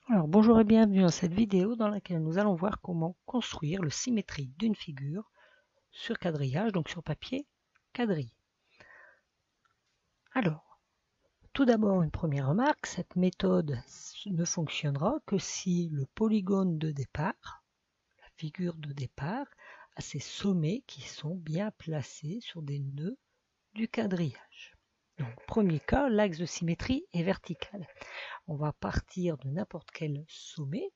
Alors bonjour et bienvenue dans cette vidéo dans laquelle nous allons voir comment construire le symétrique d'une figure sur quadrillage, donc sur papier quadrillé. Alors, tout d'abord une première remarque, cette méthode ne fonctionnera que si le polygone de départ, la figure de départ, a ses sommets qui sont bien placés sur des nœuds du quadrillage. Donc premier cas, l'axe de symétrie est vertical. On va partir de n'importe quel sommet,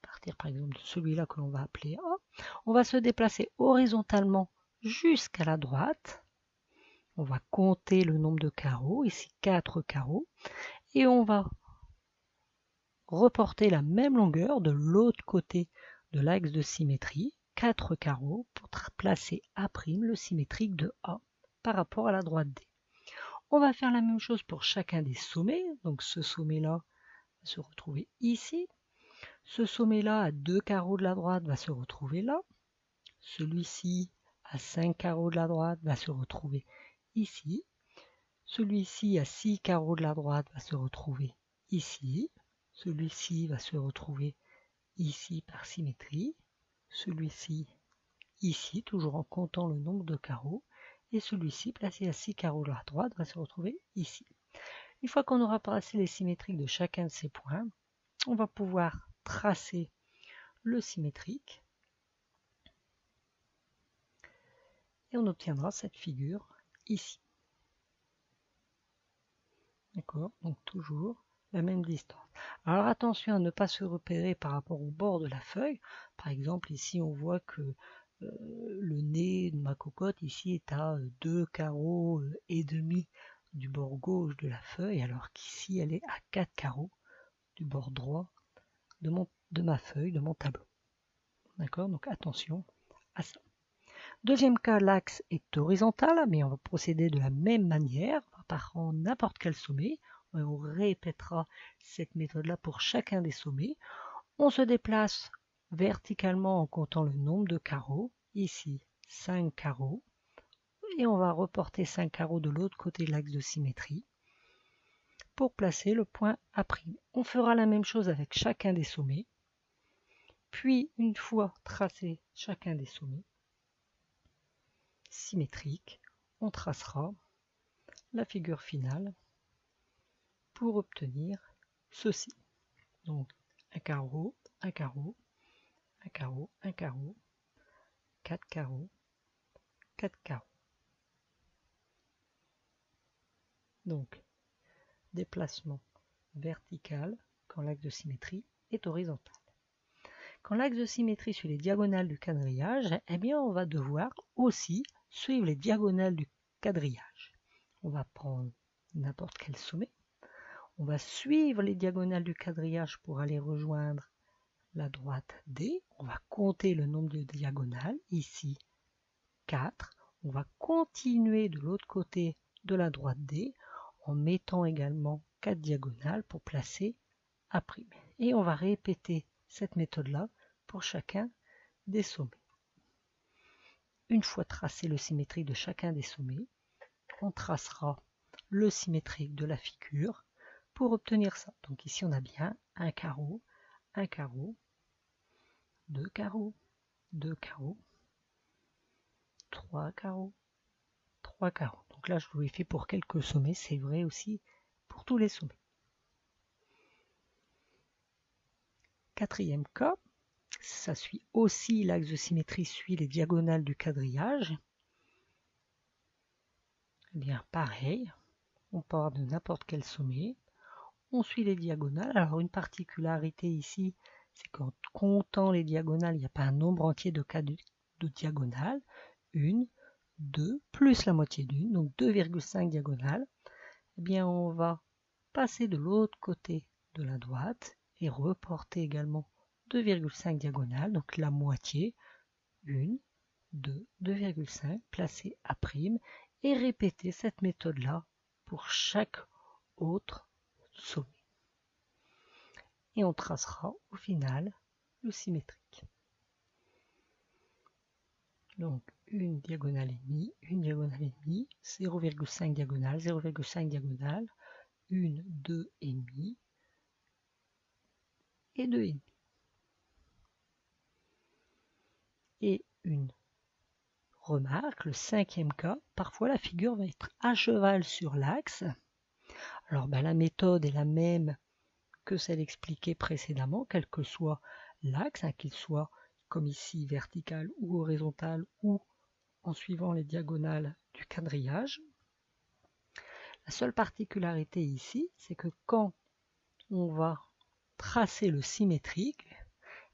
partir par exemple de celui-là que l'on va appeler A, on va se déplacer horizontalement jusqu'à la droite. On va compter le nombre de carreaux, ici 4 carreaux, et on va reporter la même longueur de l'autre côté de l'axe de symétrie, 4 carreaux, pour placer A', le symétrique de A, par rapport à la droite D. On va faire la même chose pour chacun des sommets, donc ce sommet-là va se retrouver ici. Ce sommet-là, à 2 carreaux de la droite, va se retrouver là. Celui-ci, à 5 carreaux de la droite, va se retrouver ici. Celui-ci, à 6 carreaux de la droite, va se retrouver ici. Celui-ci va se retrouver ici par symétrie. Celui-ci, ici, toujours en comptant le nombre de carreaux. Et celui-ci, placé à 6 carreaux de la droite, va se retrouver ici. Une fois qu'on aura placé les symétriques de chacun de ces points, on va pouvoir tracer le symétrique et on obtiendra cette figure ici. D'accord? Donc toujours la même distance. Alors attention à ne pas se repérer par rapport au bord de la feuille. Par exemple, ici on voit que le nez de ma cocotte ici est à 2 carreaux et demi du bord gauche de la feuille, alors qu'ici elle est à 4 carreaux du bord droit de ma feuille, de mon tableau. D'accord? Donc attention à ça. Deuxième cas, l'axe est horizontal, mais on va procéder de la même manière. On va pas prendre n'importe quel sommet. On répétera cette méthode-là pour chacun des sommets. On se déplace verticalement en comptant le nombre de carreaux. Ici, 5 carreaux. Et on va reporter 5 carreaux de l'autre côté de l'axe de symétrie pour placer le point A'. On fera la même chose avec chacun des sommets. Puis, une fois tracé chacun des sommets symétriques, on tracera la figure finale pour obtenir ceci. Donc un carreau, un carreau, un carreau, un carreau, 4 carreaux, 4 carreaux. Donc déplacement vertical quand l'axe de symétrie est horizontal. Quand l'axe de symétrie suit les diagonales du quadrillage, eh bien on va devoir aussi suivre les diagonales du quadrillage. On va prendre n'importe quel sommet. On va suivre les diagonales du quadrillage pour aller rejoindre la droite D. On va compter le nombre de diagonales, ici 4. On va continuer de l'autre côté de la droite D en mettant également 4 diagonales pour placer A'. Et on va répéter cette méthode-là pour chacun des sommets. Une fois tracé le symétrique de chacun des sommets, on tracera le symétrique de la figure pour obtenir ça. Donc ici on a bien un carreau, 2 carreaux, 2 carreaux, 3 carreaux, 3 carreaux. Donc là je vous l'ai fait pour quelques sommets, c'est vrai aussi pour tous les sommets. Quatrième cas, ça suit aussi l'axe de symétrie, suit les diagonales du quadrillage. Eh bien pareil, on part de n'importe quel sommet, on suit les diagonales. Alors une particularité ici, c'est qu'en comptant les diagonales, il n'y a pas un nombre entier de cas de diagonales. 1, 2, plus la moitié d'une, donc 2,5 diagonales. Eh bien on va passer de l'autre côté de la droite et reporter également 2,5 diagonales, donc la moitié, 1, 2, 2,5, placer A' et répéter cette méthode-là pour chaque autre sommet. Et on tracera au final le symétrique. Donc une diagonale et demie, 0,5 diagonale, 0,5 diagonale, 1, 2 et demi, et 2,5. Et une remarque, le 5e cas, parfois la figure va être à cheval sur l'axe. Alors la méthode est la même que celle expliquée précédemment, quel que soit l'axe, qu'il soit comme ici vertical ou horizontal ou en suivant les diagonales du quadrillage. La seule particularité ici, c'est que quand on va tracer le symétrique,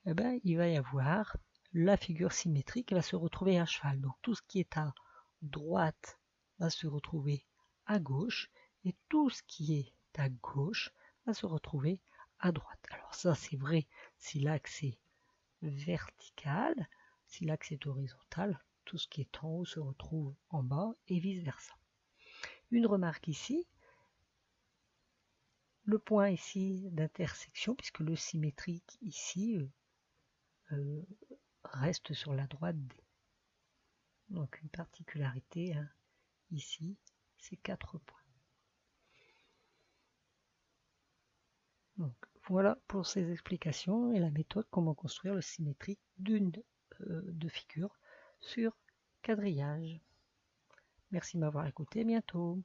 il va y avoir la figure symétrique qui va se retrouver à cheval. Donc tout ce qui est à droite va se retrouver à gauche et tout ce qui est à gauche va se retrouver à droite. Alors ça c'est vrai si l'axe est vertical, si l'axe est horizontal, tout ce qui est en haut se retrouve en bas et vice versa. Une remarque ici, le point ici d'intersection, puisque le symétrique ici reste sur la droite D. Donc une particularité ici, c'est 4 points. Donc voilà pour ces explications et la méthode comment construire le symétrique de figure sur quadrillage. Merci de m'avoir écouté, à bientôt.